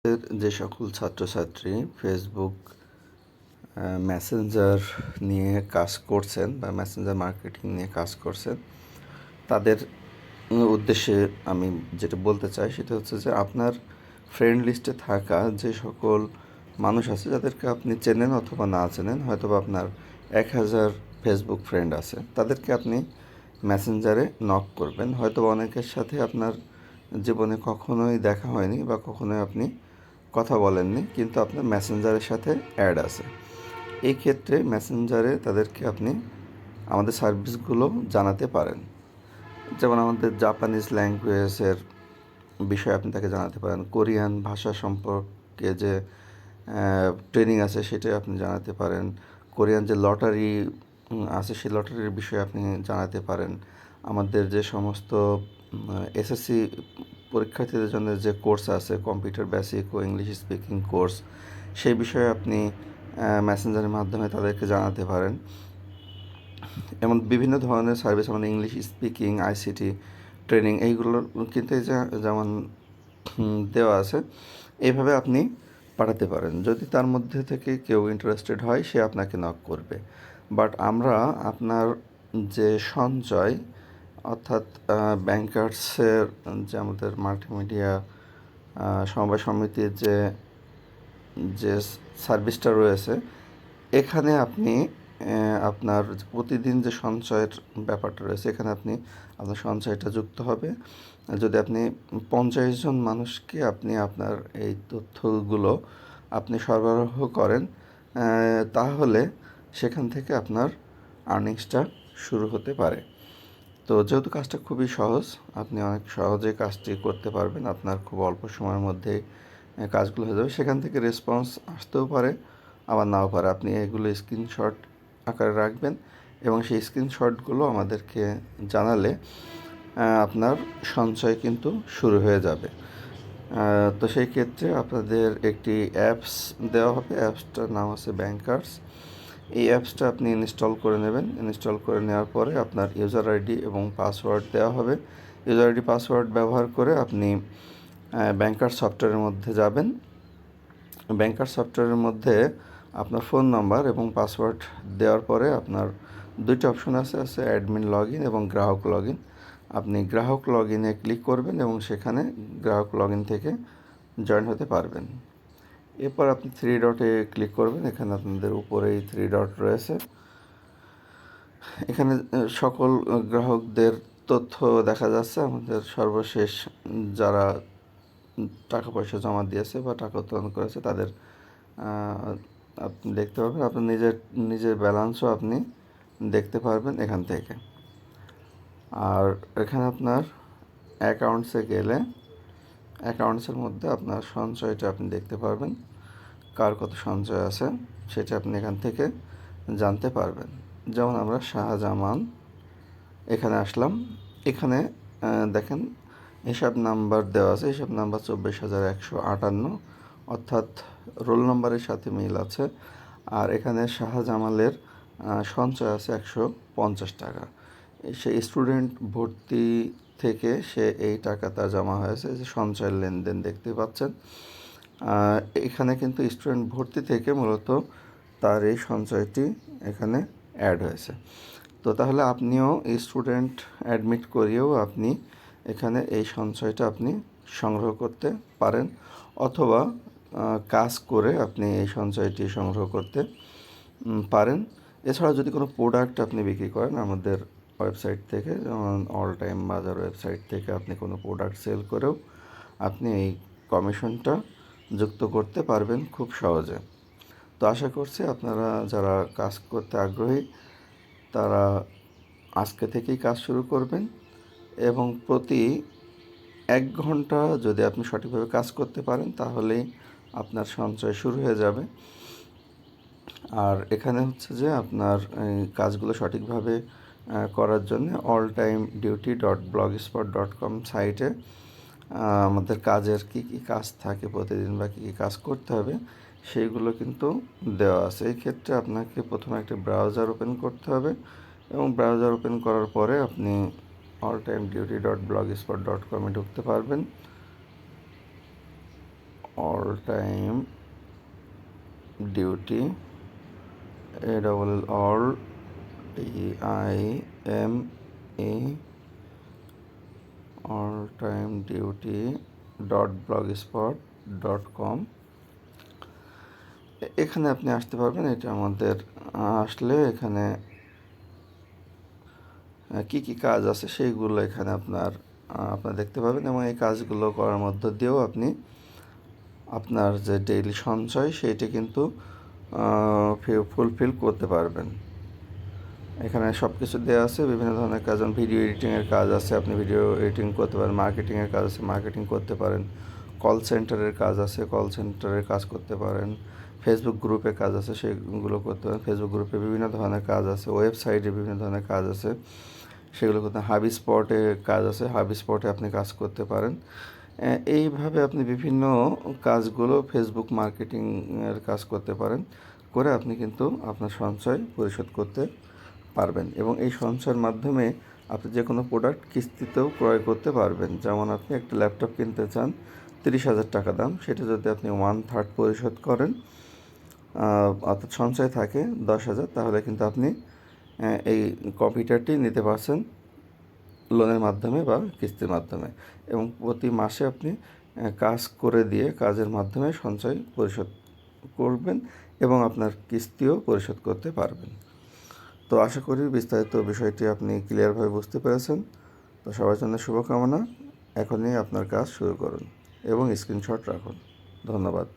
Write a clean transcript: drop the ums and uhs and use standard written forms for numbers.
যে সকল ছাত্রছাত্রী ফেসবুক মেসেঞ্জার নিয়ে কাজ করছেন বা মেসেঞ্জার মার্কেটিং নিয়ে কাজ করছেন, তাদের উদ্দেশ্যে আমি যেটা বলতে চাই সেটা হচ্ছে যে আপনার ফ্রেন্ড লিস্টে থাকা যে সকল মানুষ আছে যাদেরকে আপনি চেনেন অথবা না চেনেন, হয়তো বা আপনার 1000 ফেসবুক ফ্রেন্ড আছে, তাদেরকে আপনি মেসেঞ্জারে নক করবেন। হয়তো অনেকের সাথে আপনার জীবনে কখনোই দেখা হয়নি বা কখনোই আপনি কথা বলেননি, কিন্তু আপনার মেসেঞ্জারের সাথে অ্যাড আছে। এই ক্ষেত্রে মেসেঞ্জারে তাদেরকে আপনি আমাদের সার্ভিসগুলো জানাতে পারেন। যেমন আমাদের জাপানিজ ল্যাঙ্গুয়েজের বিষয়ে আপনি তাকে জানাতে পারেন, কোরিয়ান ভাষা সম্পর্কে যে ট্রেনিং আছে সেটা আপনি জানাতে পারেন, কোরিয়ান যে লটারি আছে সেই লটারির বিষয়ে আপনি জানাতে পারেন, আমাদের যে সমস্ত এসএসসি পরীক্ষার্থীদের জন্য যে কোর্স আছে কম্পিউটার বেসিক ও ইংলিশ স্পিকিং কোর্স, সেই বিষয়ে আপনি মেসেঞ্জারের মাধ্যমে তাদেরকে জানাতে পারেন। এমন বিভিন্ন ধরনের সার্ভিস আমাদের ইংলিশ স্পিকিং, আইসিটি ট্রেনিং এইগুলোর কিন্তু এই যে যেমন দেওয়া আছে, এইভাবে আপনি পাঠাতে পারেন। যদি তার মধ্যে থেকে কেউ ইন্টারেস্টেড হয় সে আপনাকে নক করবে। বাট আমরা আপনার যে সঞ্চয় অর্থাৎ ব্যাংকার্সের যে আমাদের মাল্টিমিডিয়া সমবায় সমিতির যে যে সার্ভিসটা রয়েছে, এখানে আপনি আপনার প্রতিদিন যে সঞ্চয়ের ব্যাপারটা রয়েছে এখানে আপনি আপনার সঞ্চয়টা যুক্ত হবে। যদি আপনি 50 জন মানুষকে আপনি আপনার এই তথ্যগুলো আপনি সরবরাহ করেন, তাহলে সেখান থেকে আপনার আর্নিংসটা শুরু হতে পারে। তো যেহেতু কাজটা খুবই সহজ, আপনি অনেক সহজে কাজটি করতে পারবেন, আপনার খুব অল্প সময়ের মধ্যে কাজগুলো হয়ে যাবে। সেখান থেকে রেসপন্স আসতেও পারে, আবার নাও পারে। আপনি এগুলো স্ক্রিনশট আকারে রাখবেন এবং সেই স্ক্রিনশটগুলো আমাদেরকে জানালে আপনার সঞ্চয় কিন্তু শুরু হয়ে যাবে। তো সেই ক্ষেত্রে আপনাদের একটি অ্যাপস দেওয়া হবে, অ্যাপসটার নাম আছে ব্যাংকার্স। এই অ্যাপসটা আপনি ইনস্টল করে নেবেন। ইনস্টল করে নেওয়ার পরে আপনার ইউজার আইডি এবং পাসওয়ার্ড দেওয়া হবে। ইউজার আইডি পাসওয়ার্ড ব্যবহার করে আপনি ব্যাংকার সফটওয়্যারের মধ্যে যাবেন। ব্যাংকার সফটওয়্যারের মধ্যে আপনার ফোন নাম্বার এবং পাসওয়ার্ড দেওয়ার পরে আপনার দুইটা অপশন আছে অ্যাডমিন লগ ইন এবং গ্রাহক লগ ইন। আপনি গ্রাহক লগ ইনে ক্লিক করবেন এবং সেখানে গ্রাহক লগ ইন থেকে জয়েন হতে পারবেন। এরপর আপনি থ্রি ডটে ক্লিক করবেন। এখানে আপনাদের উপরেই থ্রি ডট রয়েছে, এখানে সকল গ্রাহকদের তথ্য দেখা যাচ্ছে। আমাদের সর্বশেষ যারা টাকা পয়সা জমা দিয়েছে বা টাকা উত্তোলন করেছে তাদের আপনি দেখতে পারবেন। আপনার নিজের ব্যালেন্সও আপনি দেখতে পারবেন এখান থেকে। আর এখানে আপনার অ্যাকাউন্টসে গেলে অ্যাকাউন্টসের মধ্যে আপনার সঞ্চয়টা আপনি দেখতে পারবেন, কার কত সঞ্চয় আছে সেটা আপনি এখান থেকে জানতে পারবেন। যেমন আমরা শাহজামান এখানে আসলাম, এখানে দেখেন হিসাব নাম্বার দেওয়া আছে, হিসাব নাম্বার 24,158, অর্থাৎ রোল নাম্বারের সাথে মিল আছে। আর এখানে শাহজামালের সঞ্চয় আছে 150 টাকা। সে স্টুডেন্ট ভর্তি থেকে সে এই টাকা তার জমা হয়েছে, যে সঞ্চয়ের লেনদেন দেখতে পাচ্ছেন। এখানে কিন্তু স্টুডেন্ট ভর্তি থেকে মূলত তার এই সঞ্চয়টি এখানে অ্যাড হয়েছে। তো তাহলে আপনিও স্টুডেন্ট অ্যাডমিট করিয়েও আপনি এখানে এই সঞ্চয়টা আপনি সংগ্রহ করতে পারেন, অথবা কাজ করে আপনি এই সঞ্চয়টি সংগ্রহ করতে পারেন। এছাড়া যদি কোনো প্রোডাক্ট আপনি বিক্রি করেন আমাদের ওয়েবসাইট থেকে, যেমন অল টাইম বাজার ওয়েবসাইট থেকে আপনি কোনো প্রোডাক্ট সেল করেও আপনি এই কমিশনটা যুক্ত করতে পারবেন খুব সহজে। তো আশা করছি আপনারা যারা কাজ করতে আগ্রহী তারা আজকে থেকেই কাজ শুরু করবেন এবং প্রতি 1 ঘন্টা যদি আপনি সঠিকভাবে কাজ করতে পারেন তাহলেই আপনার সঞ্চয় শুরু হয়ে যাবে। আর এখানে হচ্ছে যে আপনার এই কাজগুলো সঠিকভাবে করার জন্য alltimeduty.blogspot.com সাইটে আমাদের কাজের কী কী কাজ থাকে প্রতিদিন বা কী কী কাজ করতে হবে সেইগুলো কিন্তু দেওয়া আছে। এই ক্ষেত্রে আপনাকে প্রথমে একটা ব্রাউজার ওপেন করতে হবে এবং ব্রাউজার ওপেন করার পরে আপনি alltimeduty.blogspot.com ঢুকতে পারবেন। All time duty all TIME all time duty .blogspot.com। এখানে আপনি আসতে পারবেন। এটা আমাদের আসলে এখানে কি কি কাজ আছে সেইগুলো এখানে আপনার দেখতে পাবেন, এবং এই কাজগুলো করার মধ্য দিয়েও আপনি আপনার যে ডেইলি সঞ্চয় সেইটা কিন্তু ফুলফিল করতে পারবেন। এখানে সব কিছু দেওয়া আছে, বিভিন্ন ধরনের কাজ, যেমন ভিডিও এডিটিংয়ের কাজ আছে, আপনি ভিডিও এডিটিং করতে পারেন, মার্কেটিংয়ের কাজ আছে, মার্কেটিং করতে পারেন, কল সেন্টারের কাজ আছে, কল সেন্টারের কাজ করতে পারেন, ফেসবুক গ্রুপে কাজ আছে, সেগুলো করতে পারেন। ফেসবুক গ্রুপে বিভিন্ন ধরনের কাজ আছে, ওয়েবসাইটে বিভিন্ন ধরনের কাজ আছে, সেগুলো করতে। হাবি স্পটে কাজ আছে, হাবি স্পটে আপনি কাজ করতে পারেন। এইভাবে আপনি বিভিন্ন কাজগুলো ফেসবুক মার্কেটিংয়ের কাজ করতে পারেন, করে আপনি কিন্তু আপনার সঞ্চয় পরিশোধ করতে পারবেন, এবং এই সঞ্চয়ের মাধ্যমে আপনি যে কোনো প্রোডাক্ট কিস্তিতেও ক্রয় করতে পারবেন। যেমন আপনি একটা ল্যাপটপ কিনতে চান 30,000 টাকা দাম, সেটা যদি আপনি 1/3 পরিশোধ করেন, অর্থাৎ সঞ্চয় থাকে 10,000, তাহলে কিন্তু আপনি এই কম্পিউটারটি নিতে পারছেন লোনের মাধ্যমে বা কিস্তির মাধ্যমে, এবং প্রতি মাসে আপনি কাজ করে দিয়ে কাজের মাধ্যমে সঞ্চয় পরিশোধ করবেন, এবং আপনার কিস্তিও পরিশোধ করতে পারবেন। তো আশা করি বিস্তারিত বিষয়টি আপনি ক্লিয়ারভাবে বুঝতে পেরেছেন। তো সবার জন্য শুভকামনা। এখনই আপনার কাজ শুরু করুন এবং স্ক্রিনশট রাখুন। ধন্যবাদ।